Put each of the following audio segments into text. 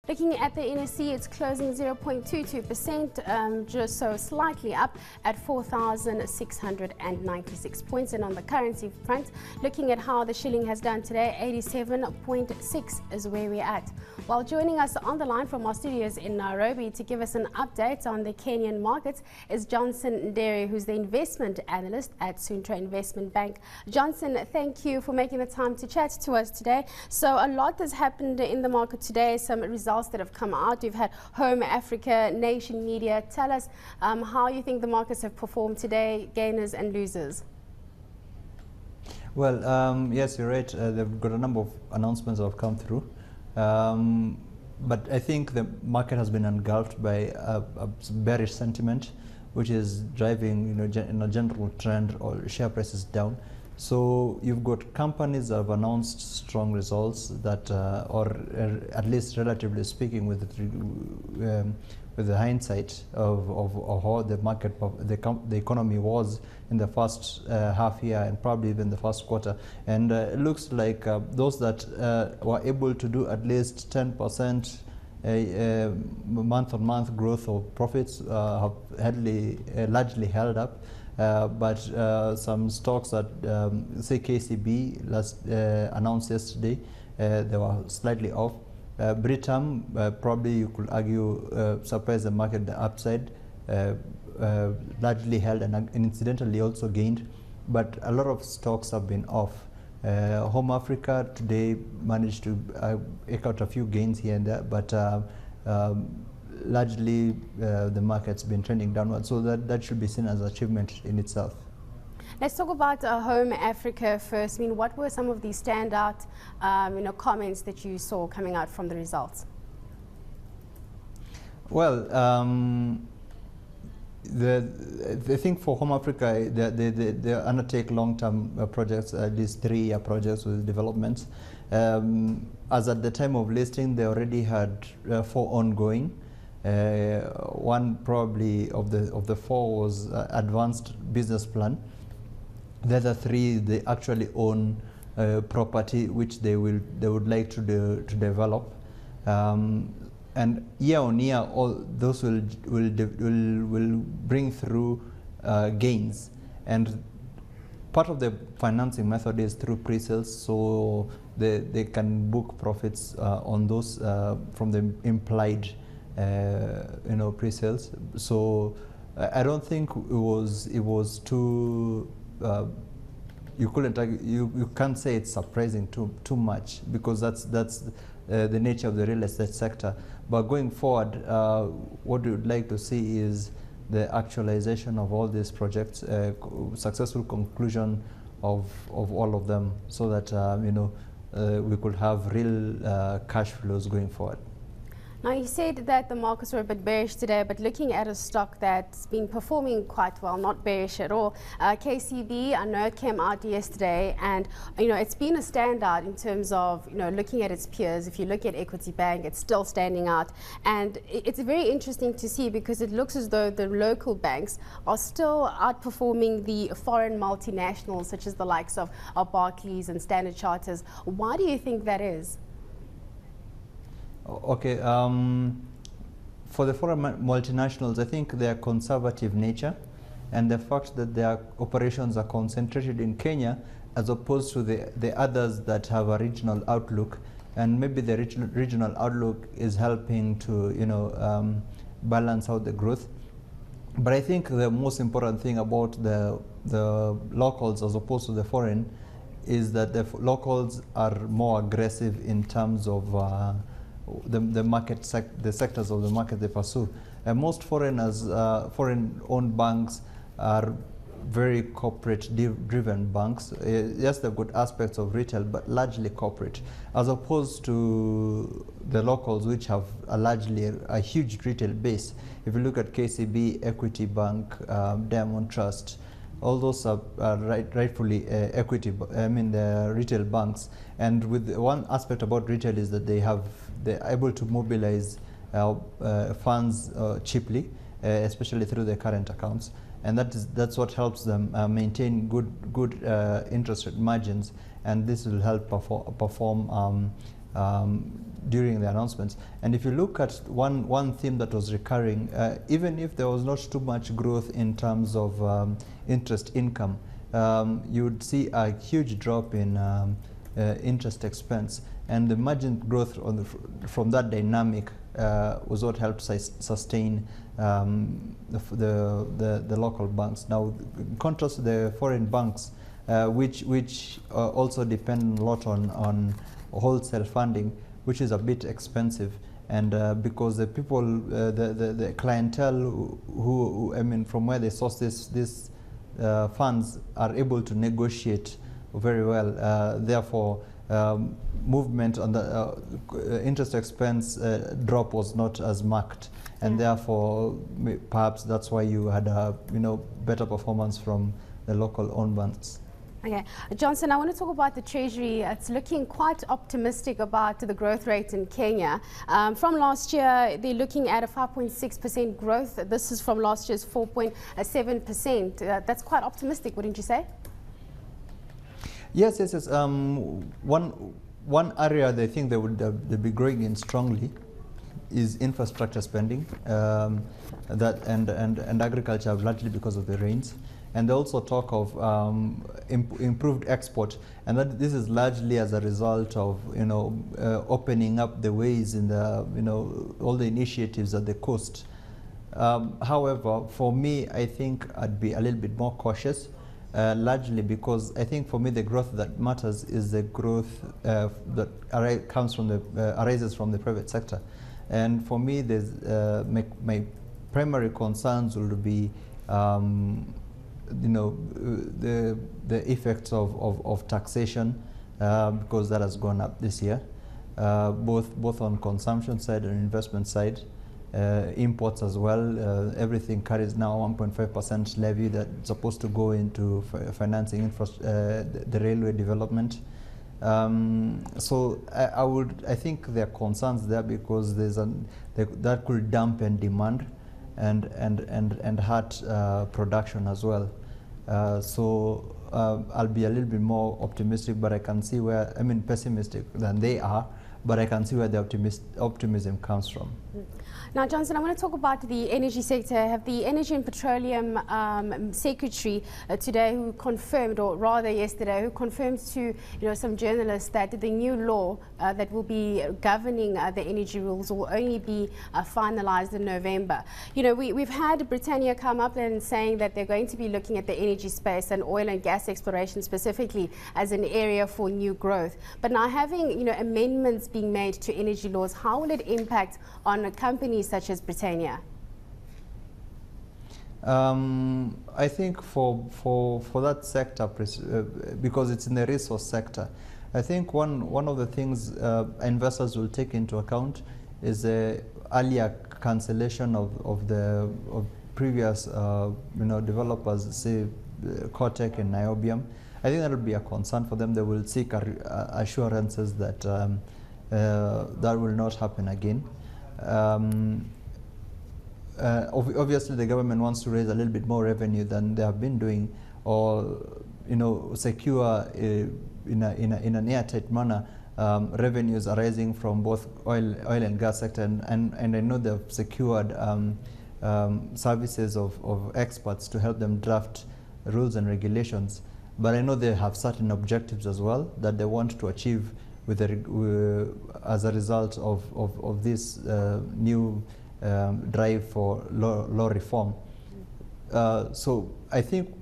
Looking at the NSE, it's closing 0.22%, just so slightly up at 4,696 points. And on the currency front, looking at how the shilling has done today, 87.6 is where we're at. While joining us on the line from our studios in Nairobi to give us an update on the Kenyan markets is Johnson Nderi, who's the investment analyst at Suntra Investment Bank. Johnson, thank you for making the time to chat to us today. So a lot has happened in the market today, some results that have come out. You've had Home Africa, Nation Media. Tell us how you think the markets have performed today, gainers and losers. Well, yes, you're right. They've got a number of announcements that have come through. But I think the market has been engulfed by a bearish sentiment, which is driving, in a general trend or share prices down. So you've got companies that have announced strong results that, or at least relatively speaking, with the hindsight of how the market, the economy was in the first half year and probably even the first quarter. And it looks like those that were able to do at least 10% month-on-month growth of profits have largely held up. But some stocks that, say KCB, announced yesterday, they were slightly off. Britam, probably you could argue, surprised the market the upside, largely held and incidentally also gained. But a lot of stocks have been off. Home Africa today managed to eke out a few gains here and there, but largely the market's been trending downward, so that should be seen as an achievement in itself. Let's talk about Home Africa first. I mean, what were some of the standout comments that you saw coming out from the results? Well, the thing for Home Africa, they undertake long-term projects, at least 3-year projects with developments. As at the time of listing, they already had 4 ongoing. One probably of the 4 was advanced business plan. The other 3, they actually own property which they would like to develop. And year on year, all those will bring through gains. And part of the financing method is through pre-sales, so they can book profits on those from the implied pre-sales. So I don't think it was too you can't say it's surprising too much, because that's the nature of the real estate sector. But going forward, what we would like to see is the actualization of all these projects, successful conclusion of all of them, so that we could have real cash flows going forward. Now, you said that the markets were a bit bearish today, but looking at a stock that's been performing quite well, not bearish at all. KCB, I know it came out yesterday, and it's been a standout in terms of looking at its peers. If you look at Equity Bank, it's still standing out, and it's very interesting to see, because it looks as though the local banks are still outperforming the foreign multinationals, such as the likes of Barclays and Standard Chartered. Why do you think that is? Okay, for the foreign multinationals, I think their conservative nature and the fact that their operations are concentrated in Kenya, as opposed to the others that have a regional outlook, and maybe the regional outlook is helping to balance out the growth. But I think the most important thing about the locals as opposed to the foreign is that the locals are more aggressive in terms of the sectors of the market they pursue. Most foreign-owned banks are very corporate-driven banks. Yes, they've got aspects of retail, but largely corporate, as opposed to the locals, which have a huge retail base. If you look at KCB, Equity Bank, Diamond Trust, all those are rightfully the retail banks. And with one aspect about retail is that they're able to mobilize funds cheaply, especially through their current accounts, and that's what helps them maintain good interest rate margins, and this will help perform during the announcements. And if you look at one theme that was recurring, even if there was not too much growth in terms of interest income, you would see a huge drop in interest expense. And the margin growth from that dynamic was what helped sustain the local banks. Now, in contrast to the foreign banks, which also depend a lot on wholesale funding, which is a bit expensive, and because the people, the clientele who I mean, from where they source this funds are able to negotiate very well. Therefore, movement on the interest expense drop was not as marked, and therefore perhaps that's why you had a better performance from the local owned banks. Okay, Johnson, I want to talk about the Treasury. It's looking quite optimistic about the growth rate in Kenya. From last year, they're looking at a 5.6% growth. This is from last year's 4.7%. That's quite optimistic, wouldn't you say? Yes. One area they think they would be growing in strongly is infrastructure spending, that and agriculture, largely because of the rains. And they also talk of improved export, and that this is largely as a result of opening up the ways in the all the initiatives at the coast. However, for me, I think I'd be a little bit more cautious, largely because I think for me the growth that matters is the growth that arises from the private sector, and for me, there's my primary concerns will be the effects of taxation, because that has gone up this year, both on consumption side and investment side, imports as well. Everything carries now 1.5% levy that's supposed to go into financing the railway development. So I think there are concerns there because that could dampen demand and hurt production as well. So I'll be a little bit more optimistic, but I can see pessimistic than they are, but I can see where the optimism comes from. Now, Johnson, I want to talk about the energy sector. I have the Energy and Petroleum Secretary today who confirmed, or rather yesterday, who confirmed to some journalists that the new law that will be governing the energy rules will only be finalized in November. We've had Britannia come up and saying that they're going to be looking at the energy space and oil and gas exploration specifically as an area for new growth. But now having amendments being made to energy laws, how will it impact on companies such as Britannia? I think for that sector, because it's in the resource sector, I think one of the things investors will take into account is the earlier cancellation of previous developers, say Cortec and Niobium. I think that will be a concern for them. They will seek assurances that that will not happen again. Obviously, the government wants to raise a little bit more revenue than they have been doing, or secure in an airtight manner revenues arising from both oil and gas sector, and I know they've secured services of experts to help them draft rules and regulations. But I know they have certain objectives as well that they want to achieve as a result of this new drive for law reform. So I think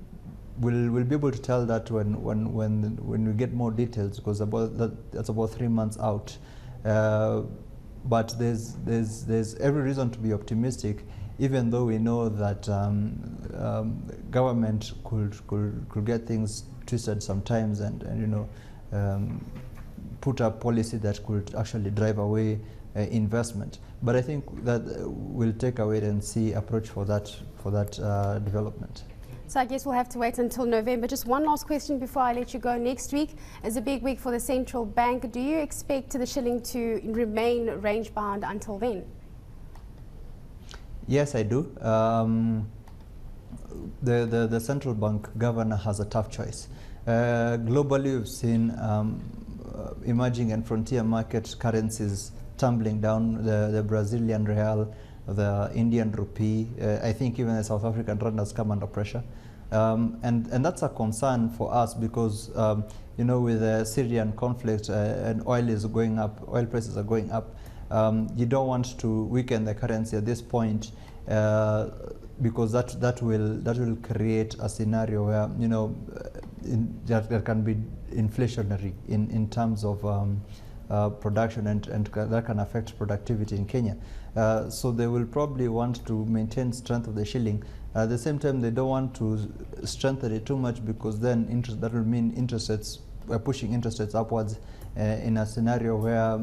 we'll be able to tell that when we get more details, because that's about 3 months out. But there's every reason to be optimistic, even though we know that government could get things twisted sometimes, and put up policy that could actually drive away investment. But I think that we'll take a wait and see approach for that development. So I guess we'll have to wait until November. Just one last question before I let you go. Next week is a big week for the central bank. Do you expect the shilling to remain range bound until then? Yes, I do. The central bank governor has a tough choice. Globally, we've seen emerging and frontier market currencies tumbling down, the Brazilian real, the Indian rupee. I think even the South African rand has come under pressure. And that's a concern for us because, you know, with the Syrian conflict and oil is going up, oil prices are going up, you don't want to weaken the currency at this point because that will create a scenario where, you know, that can be inflationary in terms of production and that can affect productivity in Kenya. So they will probably want to maintain strength of the shilling. At the same time, they don't want to strengthen it too much because then that will mean interest rates, pushing interest rates upwards in a scenario where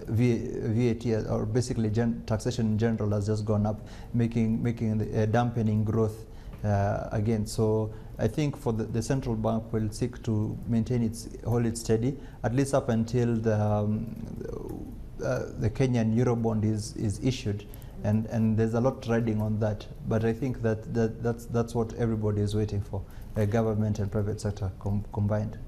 VAT or basically taxation in general has just gone up, making dampening growth again. So I think for the central bank will seek to maintain hold it steady, at least up until the Kenyan Eurobond is issued, and there's a lot riding on that. But I think that's what everybody is waiting for, government and private sector combined.